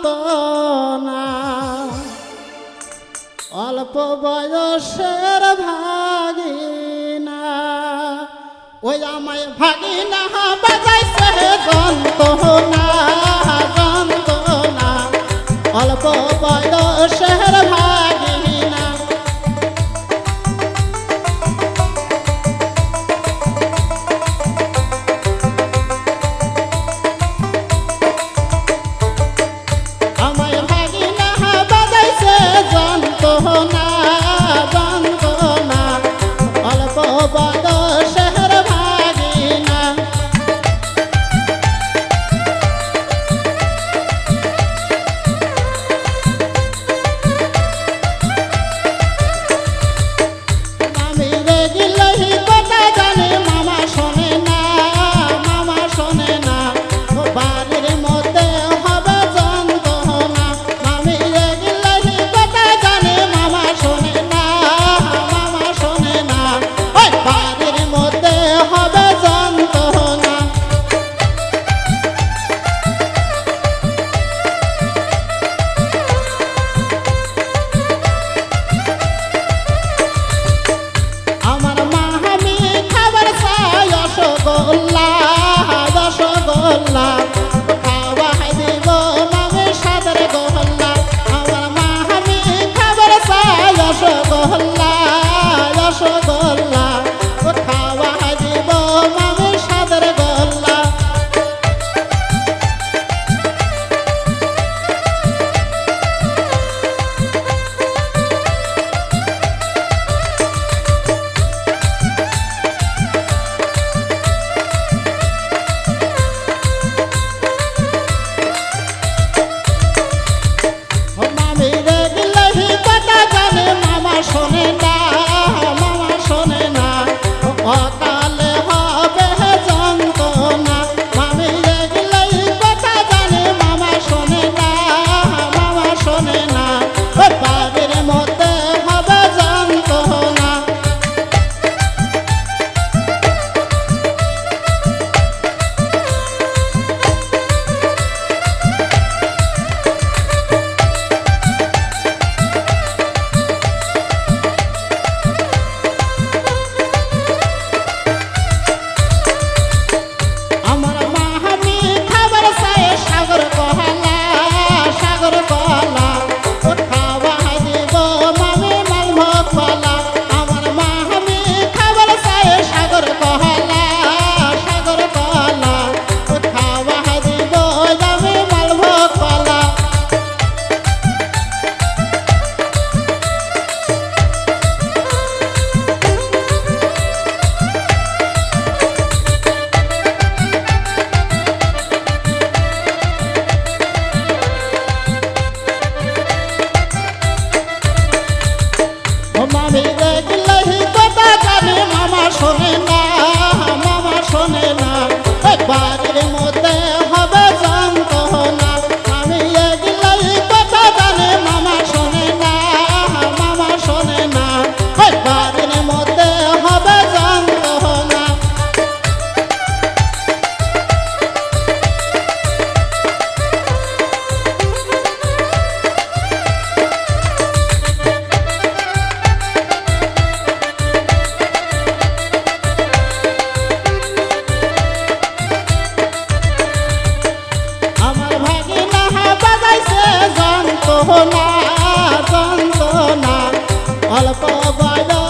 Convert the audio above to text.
যন্ত্রণা অল্প বয়সের ভাগিনা ওই আমায় ভাগিনা বাজাইছে যন্ত্রণা যন্ত্রণা অল্প বয়সের ভাগিনা আমায় ভাগিনা বাজাইছে যন্ত্রণা যন্ত্রণা অল্প বয়সের ভাগিনা আমি রেগিলেই কথা জানে মামা শোনে না মামা শোনে না ও বাড়ির মধ্যে হবে যন্ত্রণা আমি রেগিলেই কথা জানে মামা শোনে না মামা শোনে না ওই বাড়ির মধ্যে হবে যন্ত্রণা আমার মা আমি খাবার চাই রসগোল্লা রসগোল্লা খাওয়াই দিব মামি সাদের গোল্লা আমার মা আমি খাবার চাই রসগোল্লা রসগোল্লা খাওয়াই দিব মামি সাদের গোল্লা মামি রেগিলেই কথা জানে মামা শোনে না মামা শোনে না অকালে হবে যন্ত্রণা মামি রেগিলেই কথা জানে মামা শোনে না মামা শোনে না বাড়ির মধ্যে হবে যন্ত্রণা আমার মা আমি খাবার চাই সাগর কলা সাগর কলা ও খাওয়াই দিব মামি মালভোগ কলা আমার মা আমি খাবার চাই সাগর কলা সাগর কলা ও খাওয়াই দিব মামি মালভোগ কলা মামি রেগিলেই কথা জানে মামা শোনে না মামা শোনে না বাড়ির মধ্যে হবে যন্ত্রণা মামি রেগিলেই কথা জানে মামা শোনে না মামা শোনে না বাড়ির মধ্যে হবে যন্ত্রণা আমার ভাগিনা বাজাইছে যন্ত্রণা যন্ত্রণা অল্প বয়স